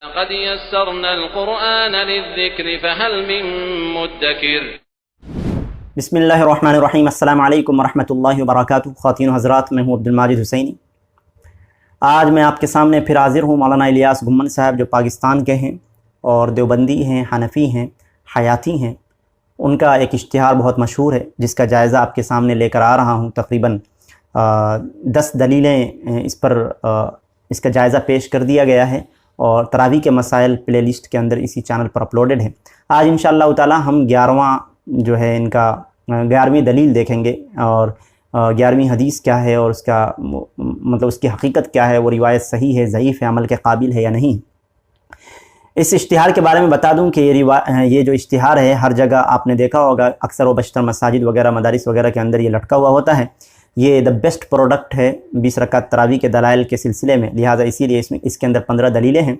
لقد يسرنا القرآن للذكر فهل من مدكر बिस्मिल्लाहिर्रहमानिर्रहीम। अस्सलाम वालेकुम वरहमतुल्लाहि वबरकातुहू। ख़वातीन हज़रात, मैं हूँ अब्दुल माजिद हुसैनी। आज मैं आपके सामने फिर हाज़िर हूँ। मौलाना इलियास घुम्मन साहब जो पाकिस्तान के हैं और देवबंदी हैं, हनफ़ी हैं, हयाती हैं, उनका एक इश्तिहार बहुत मशहूर है जिसका जायज़ा आपके सामने लेकर आ रहा हूँ। तकरीबन 10 दलीलें इस पर इसका जायज़ा पेश कर दिया गया है और तरावी के मसाइल प्ले लिस्ट के अंदर इसी चैनल पर अपलोडेड है। आज इंशाअल्लाह ताला हम 11वां जो है इनका 11वीं दलील देखेंगे और 11वीं हदीस क्या है और उसका मतलब उसकी हकीकत क्या है, वो रिवायत सही है, ज़ईफ़ है, अमल के काबिल है या नहीं। इस इश्तिहार के बारे में बता दूं कि ये जो इश्तिहार है हर जगह आपने देखा होगा, अक्सर व बशतर मसाजिद वगैरह, मदारिस वगैरह के अंदर ये लटका हुआ होता है। ये द बेस्ट प्रोडक्ट है 20 रकात तरावी के दलाइल के सिलसिले में, लिहाजा इसीलिए इसके अंदर 15 दलीलें हैं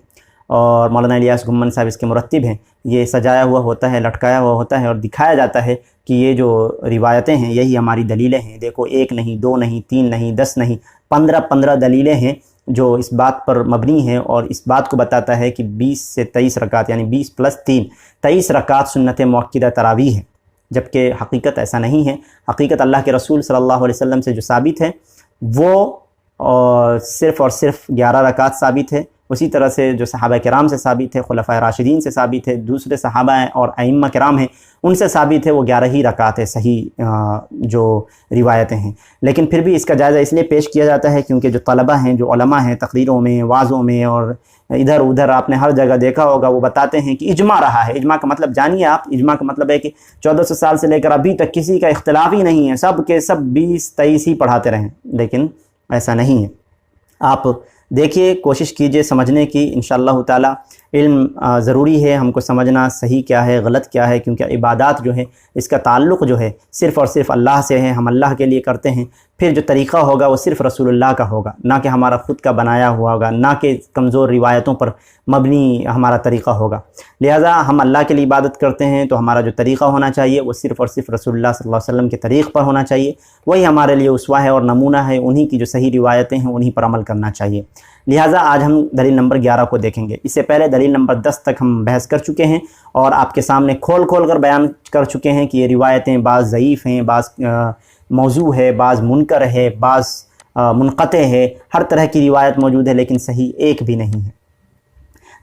और मौलाना इलियास घुम्मन साहब इसके मुरत्तिब हैं। ये सजाया हुआ होता है, लटकाया हुआ होता है और दिखाया जाता है कि ये जो रिवायतें हैं यही हमारी दलीलें हैं। देखो, 1 नहीं, 2 नहीं, 3 नहीं, 10 नहीं, 15 दलीलें हैं जो इस बात पर मबनी है और इस बात को बताता है कि 20 से 23 रकात यानी 20 + 3 23 रकात सुन्नत मुअक्किदा तरावी है, जबकि हकीकत ऐसा नहीं है। हकीकत अल्लाह के रसूल सल्लल्लाहु अलैहि वसल्लम से जो साबित है वो सिर्फ़ और सिर्फ 11 रकात साबित है। उसी तरह से जो सहाबा किराम से साबित है, खुलफ़ाए राशिदीन से साबित है, दूसरे सहाबा और अइम्मा किराम हैं उनसे साबित है, वो 11 ही रकात है सही जो रिवायतें हैं। लेकिन फिर भी इसका जायज़ा इसलिए पेश किया जाता है क्योंकि जो तलबा हैं, जो उलमा हैं, तकरीरों में, वाज़ों में और इधर उधर आपने हर जगह देखा होगा, वो बताते हैं कि इजमा रहा है। इजमा का मतलब जानिए आप, इजमा का मतलब है कि 1400 साल से लेकर अभी तक किसी का इख्तिलाफ ही नहीं है, सब के सब 20-23 ही पढ़ाते रहें, लेकिन ऐसा नहीं है। आप देखिए, कोशिश कीजिए समझने की। इंशाअल्लाह ताला इल्म ज़रूरी है, हमको समझना सही क्या है, गलत क्या है, क्योंकि इबादत जो है इसका ताल्लुक़ जो है सिर्फ़ और सिर्फ अल्लाह से है। हम अल्लाह के लिए करते हैं। फिर जो तरीक़ा होगा वो सिर्फ़ रसूलुल्लाह का होगा, ना कि हमारा ख़ुद का बनाया हुआ होगा, ना कि कमज़ोर रिवायतों पर मबनी हमारा तरीक़ा होगा। लिहाजा हम अल्लाह के लिए इबादत करते हैं तो हमारा जो तरीक़ा होना चाहिए वो सिर्फ़ और सिर्फ रसूलुल्लाह सल्लल्लाहु अलैहि वसल्लम के तरीक़ पर होना चाहिए। वही हमारे लिए उसवा है और नमूना है। उन्हीं की जो सही रिवायतें हैं उन्हीं पर अमल करना चाहिए। लिहाजा आज हम दलील नंबर 11 को देखेंगे। इससे पहले दलील नंबर 10 तक हम बहस कर चुके हैं और आपके सामने खोल कर बयान कर चुके हैं कि ये रिवायतें बाज़ ज़ईफ़ हैं, बाज़ मौजू है, बाज़ मुनकर है, बाज़ मुनक़ते है। हर तरह की रिवायत मौजूद है लेकिन सही एक भी नहीं है।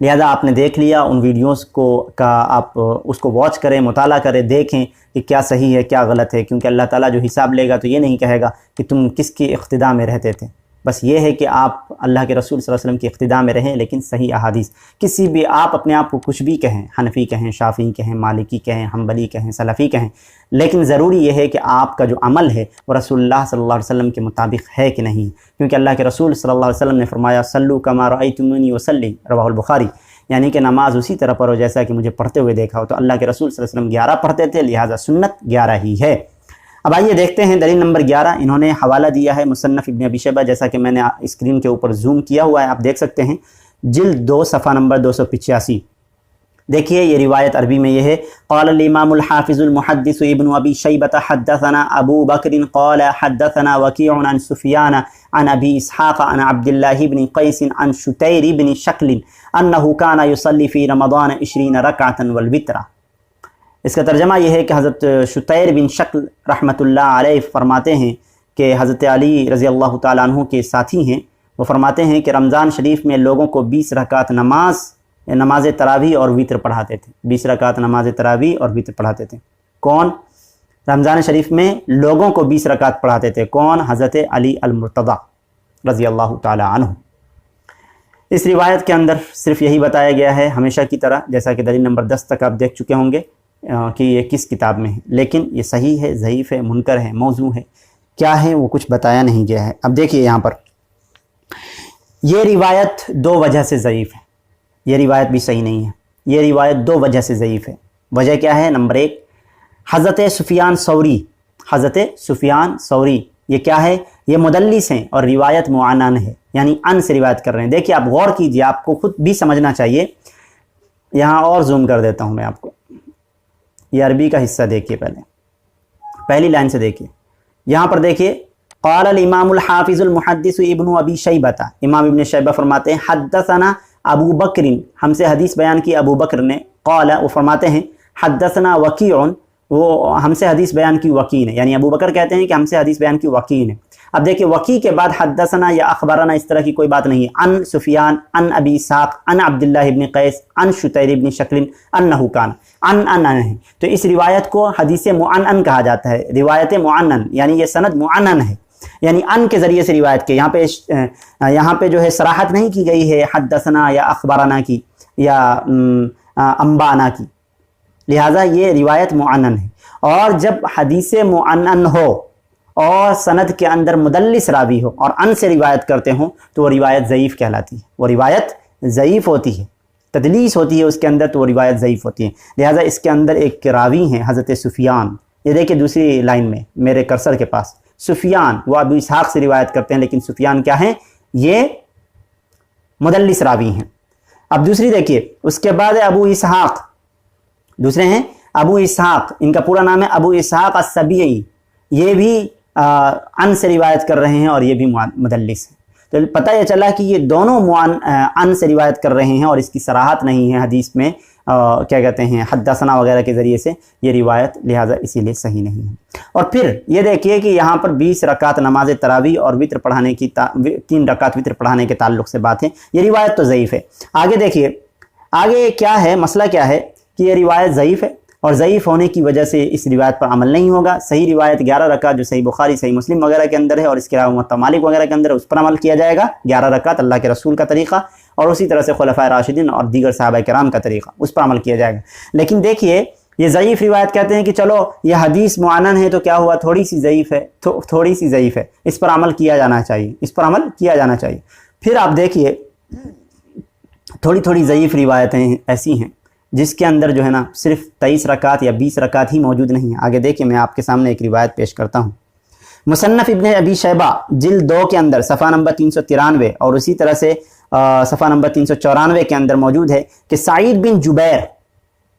लिहाजा आपने देख लिया, उन वीडियोस को आप उसको वॉच करें, मुताला करें, देखें कि क्या सही है क्या गलत है, क्योंकि अल्लाह ताला जो हिसाब लेगा तो ये नहीं कहेगा कि तुम किसकी इक़्तिदा में रहते थे। बस ये है कि आप अल्लाह के रसूल सल्लल्लाहु अलैहि वसल्लम की इक़्तिदा में रहें, लेकिन सही अहादीस। किसी भी आप अपने आप को कुछ भी कहें, हनफ़ी कहें, शाफ़ी कहें, मालिकी कहें, हम्बली कहें, सलफ़ी कहें, लेकिन ज़रूरी यह है कि आपका जो अमल है वो रसूलुल्लाह सल्लल्लाहु अलैहि वसल्लम के मुताबिक है कि नहीं। क्योंकि अल्लाह के रसूल सल्लल्लाहु अलैहि वसल्लम ने फरमाया, सल्लू कमा रअयतुमूनी उसल्ली, रवाहुल बुखारी, यानी कि नमाज उसी तरह पढ़ो जैसा कि मुझे पढ़ते हुए देखा हो। तो अल्लाह के रसूल सल्लल्लाहु अलैहि वसल्लम 11 पढ़ते थे, लिहाजा सुन्नत 11 ही है। अब आइए देखते हैं दलील नंबर 11। इन्होंने हवाला दिया है मुसन्नफ़ इब्न अबी शैबा, जैसा कि मैंने स्क्रीन के ऊपर जूम किया हुआ है, आप देख सकते हैं, जिल्द 2 सफ़ा नंबर 285। देखिए ये रिवायत अरबी में ये है, क़ाल अल-इमामुल हाफ़िज़ुल मुहद्दिस इब्न अबी शैबा हद्दसना अबू बकर क़ाल हद्दसना वकीअन अन सुफ़यान अन अबी इसहाक़ अन अब्दुल्लाह इब्न क़ैस अन शुतैर इब्न शक्ल अन्नहु काना युसल्ली फ़ी रमज़ान 20 रकअतन वल वित्रा। इसका तर्जमा यह है कि हज़रत शुतैर बिन शक्ल रहमतुल्लाह अलैह फरमाते हैं कि हज़रत अली रज़ी अल्लाह ताला अन्हु के साथी हैं। वो फरमाते हैं कि रमज़ान शरीफ में लोगों को 20 रकात नमाज तरावी और वित्र पढ़ाते थे। 20 रकात नमाज तरावी और वित्र पढ़ाते थे। कौन? रमज़ान शरीफ में लोगों को 20 रकात पढ़ाते थे। कौन? हज़रत अली अल-मुर्तज़ा रज़ी अल्लाह ताला अन्हु। इस रिवायत के अंदर सिर्फ यही बताया गया है, हमेशा की तरह, जैसा कि दलील नंबर 10 तक आप देख चुके होंगे कि ये किस किताब में है, लेकिन ये सही है, ज़ईफ़ है, मुनकर है, मौजू है, क्या है वो कुछ बताया नहीं गया है। अब देखिए यहाँ पर ये रिवायत 2 वजह से ज़ईफ़ है। ये रिवायत भी सही नहीं है। ये रिवायत 2 वजह से ज़ईफ़ है। वजह क्या है? नंबर 1, हज़रत सुफ़ियान सौरी ये क्या है? ये मुदल्लिस हैं और रिवायत मुआनन है, यानी अन से रिवायत कर रहे हैं। देखिए आप गौर कीजिए, आपको खुद भी समझना चाहिए। यहाँ और जूम कर देता हूँ मैं आपको। ये अरबी का हिस्सा देखिए, पहली लाइन से देखिए। यहाँ पर देखिए, क़ाल अल इमामुल हाफ़िज़ुल मुहद्दिस इब्न अबी शैबा, इमाम इब्न शैबा फरमाते हैं, हद्दसना अबू बकर, हमसे हदीस बयान की अबू बकर ने, क़ाल, वो फरमाते हैं, हद्दसना वकीउन, वो हमसे हदीस बयान की वकी ने, यानी अबू बकर कहते हैं कि हमसे हदीस बयान की वकी ने। अब देखिए वकी के बाद हद्दसना या अखबरना इस तरह की कोई बात नहीं है। अन सुफियान, अन अबी इस्हाक़, अन अब्दुल्लाह इब्न क़ैस, अन शुतैर इब्न शक्लिन, अन्नहु कान, अन है। तो इस रिवायत को हदीस मुअन्नन कहा जाता है, रिवायत मुअन्नन, यानी ये सनद मुअन्नन है, यानी अन के ज़रिए से रिवायत के। यहाँ पे जो है सराहत नहीं की गई है हद्दसना या अखबरना की या अंबाना की, लिहाजा ये रिवायत मुअन्नन है। और जब हदीस मुअन्नन हो और सनद के अंदर मुदल्लिस रावी हो और अन से रिवायत करते हो तो वो रिवायत ज़ईफ़ कहलाती है, वो रिवायत ज़ईफ़ होती है, तदलीस होती है उसके अंदर, तो वो रिवायत ज़ईफ़ होती है। लिहाजा इसके अंदर एक रावी हैं हज़रत सुफियान, ये देखिए दूसरी लाइन में मेरे कर्सर के पास, सुफियान, वो अबू इसहाक़ से रिवायत करते हैं, लेकिन सुफियान क्या हैं, ये मुदल्लिस रावी हैं। अब दूसरी देखिए, उसके बाद है अबू इसहाक़, दूसरे हैं अबू इसहाक़, इनका पूरा नाम है अबू इसहाक़ अस्सबीई, ये भी अन से रिवायत कर रहे हैं और ये भी मुदल्लिस है। तो पता ये चला कि ये दोनों अन से रिवायत कर रहे हैं और इसकी सराहत नहीं है हदीस में, क्या कहते हैं, हद्दसना वगैरह के ज़रिए से ये रिवायत, लिहाजा इसीलिए सही नहीं है। और फिर ये देखिए कि यहाँ पर 20 रकात नमाज तरावी और वित्र पढ़ाने की 3 रकात वित्र पढ़ाने के ताल्लुक़ से बात है, ये रिवायत तो ज़ईफ़ है। आगे देखिए, आगे क्या है, मसला क्या है कि ये रिवायत ज़ईफ़ है और ज़ईफ़ होने की वजह से इस रिवायत पर अमल नहीं होगा। सही रिवायत 11 रकात जो सही बुखारी, सही मुस्लिम वगैरह के अंदर है और इसके अलावा मुवत्ता मालिक वगैरह के अंदर है, उस पर अमल किया जाएगा। 11 रकात अल्लाह के रसूल का तरीक़ा और उसी तरह से खुलफ़ाए राशिदीन और दीगर सहाबा किराम का तरीक़ा, उस पर अमल किया जाएगा। लेकिन देखिए ये ज़ईफ़ रिवायत कहते हैं कि चलो ये हदीस मुअन्नन है तो क्या हुआ, थोड़ी सी ज़ईफ़ है, थोड़ी सी ज़ईफ़ है, इस पर अमल किया जाना चाहिए, इस पर अमल किया जाना चाहिए। फिर आप देखिए थोड़ी थोड़ी ज़ईफ़ रिवायतें ऐसी हैं जिसके अंदर जो है ना सिर्फ 23 रकात या 20 रकात ही मौजूद नहीं है। आगे देखिए मैं आपके सामने एक रिवायत पेश करता हूँ। मुसन्नफ़ इब्न अबी शैबा जिल्द 2 के अंदर सफ़ा नंबर 393 और उसी तरह से सफ़ा नंबर 394 के अंदर मौजूद है कि सईद बिन जुबैर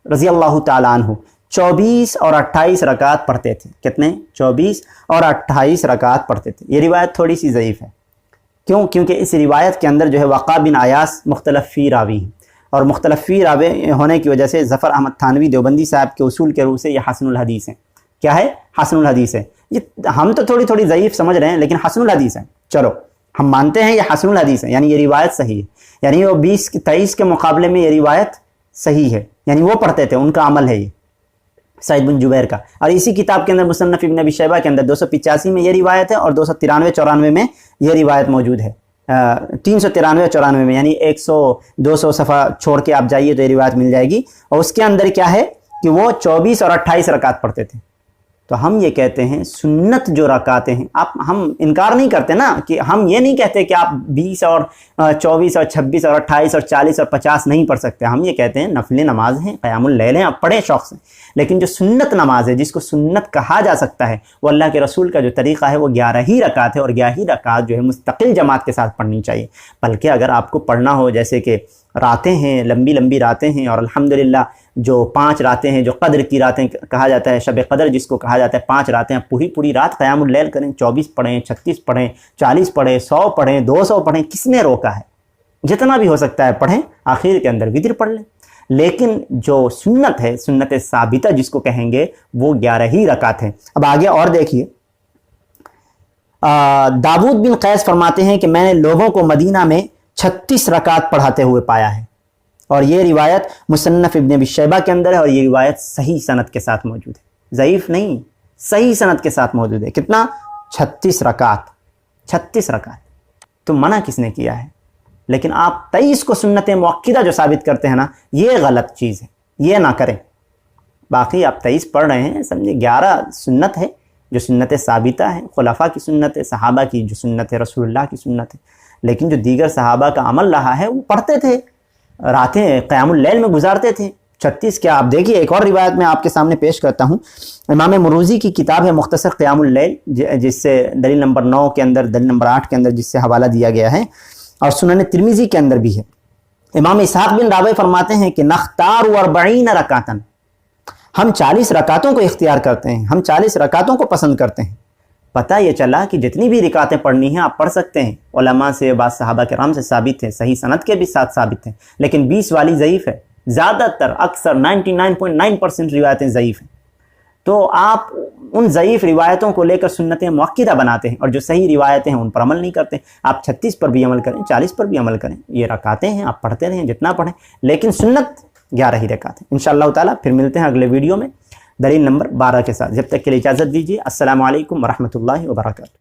रज़ी अल्लाह ताला अन्हु 24 और 28 रकात पढ़ते थे। कितने? 24 और 28 रकात पढ़ते थे। ये रिवायत थोड़ी सी ज़ईफ़ है। क्यों? क्योंकि इस रिवायत के अंदर जो है वक़ा बिन आयास मुख्तलफ़ी रावी हैं और मुख्तलफ़ी रावी होने की वजह से ज़फ़र अहमद थानवी देवबंदी साहब के उसूल के रूप से ये हसनुल हदीस है। क्या है? हसनुल हदीस है। ये हम तो थोड़ी थोड़ी ज़ईफ़ समझ रहे हैं लेकिन हसनुल हदीस है। चलो हम मानते हैं ये हसनुल हदीस है, यानी ये रिवायत सही है, यानी वो 23 के मुकाबले में ये रिवायत सही है, यानी वो पढ़ते थे, उनका अमल है ये सईद बिन जुबैर का। और इसी किताब के अंदर मुसन्नफ़ इब्न अबी शैबा के अंदर 285 में ये रिवायत है और 293-94 में ये रिवायत मौजूद है। 393-94 में, यानी 100-200 सफ़ा छोड़ के आप जाइए तो ये रिवायत मिल जाएगी। और उसके अंदर क्या है कि वो 24 और 28 रकात पढ़ते थे। तो हम ये कहते हैं सुन्नत जो रकातें हैं, हम इनकार नहीं करते ना, कि हम ये नहीं कहते कि आप 20 और 24 और 26 और 28 और 40 और 50 नहीं पढ़ सकते। हम ये कहते हैं नफिल नमाज हैं, क़यामुल लैल हैं, आप पढ़ें शौक़ से। लेकिन जो सुन्नत नमाज है, जिसको सुन्नत कहा जा सकता है, वो अल्लाह के रसूल का जो तरीक़ा है वो 11 ही रकात है और 11 ही रकात जो है मुस्तकिल जमात के साथ पढ़नी चाहिए। बल्कि अगर आपको पढ़ना हो, जैसे कि रातें हैं, लंबी लंबी रातें हैं और अल्हम्दुलिल्लाह जो 5 रातें हैं, जो कद्र की रातें कहा जाता है, शब कद्र जिसको कहा जाता है, 5 रातें, पूरी पूरी रात क़यामुल लैल करें, 24 पढ़ें, 36 पढ़ें, 40 पढ़ें, 100 पढ़ें, 200 पढ़ें, किसने रोका है? जितना भी हो सकता है पढ़ें, आखिर के अंदर वित्र पढ़ लें। लेकिन जो सुन्नत है, सुन्नत साबिता जिसको कहेंगे, वो 11 ही रकात है। अब आगे और देखिए, दाऊद बिन क़ैस फरमाते हैं कि मैंने लोगों को मदीना में 36 रकात पढ़ाते हुए पाया है और ये रिवायत मुसन्नफ़ इब्न अबी शैबा के अंदर है और ये रिवायत सही सनद के साथ मौजूद है, ज़ईफ़ नहीं, सही सनद के साथ मौजूद है। कितना? 36 रकात। 36 रकात। तो मना किसने किया है? लेकिन आप 23 को सुन्नत मुअक्किदा जो साबित करते हैं ना, ये गलत चीज़ है, ये ना करें। बाकी आप 23 पढ़ रहे हैं, समझे 11 सुन्नत है जो सुन्नत साबिता है, खुलफ़ा की सुन्नत है, सहाबा की जो सुन्नत है, रसूलुल्लाह की सुन्नत है। लेकिन जो दीगर सहाबा का अमल रहा है वो पढ़ते थे, रातें क़यामुल लैल में गुजारते थे। 36 क्या? आप देखिए एक और रिवायत मैं आपके सामने पेश करता हूँ। इमाम मुरूज़ी की किताब है मुख्तसर क़यामुल लैल, जिससे दलील नंबर 9 के अंदर, दलील नंबर 8 के अंदर जिससे हवाला दिया गया है और सुनन तिरमिज़ी के अंदर भी है। इमाम इसहाक़ बिन रावी फरमाते हैं कि नख्तार 40 रकातन, हम 40 रकातों को इख्तियार करते हैं, हम 40 रकातों को पसंद करते हैं। پتہ یہ چلا کہ جتنی بھی رکعتیں پڑھنی ہیں آپ پڑھ سکتے ہیں. علماء سے بعض صحابہ کرام سے ثابت ہے, صحیح سند کے بھی ساتھ ثابت ہیں, لیکن 20 والی ضعیف ہے. زیادہ تر اکثر 99.9% روایتیں ضعیف ہیں. تو آپ ان ضعیف روایتوں کو لے کر سنتیں مؤکدہ بناتے ہیں, اور جو صحیح روایتیں ہیں ان پر عمل نہیں کرتے. آپ 36 پر بھی عمل کریں, 40 پر بھی عمل کریں, یہ رکعتیں ہیں, آپ پڑھتے رہیں جتنا پڑھیں, لیکن سنت 11 ہی رکعتیں. انشاءاللہ تعالیٰ پھر ملتے ہیں اگلے ویڈیو میں دلیل نمبر 12 کے ساتھ. جب تک کے لیے اجازت دیجیے. السلام علیکم ورحمۃ اللہ وبرکاتہ.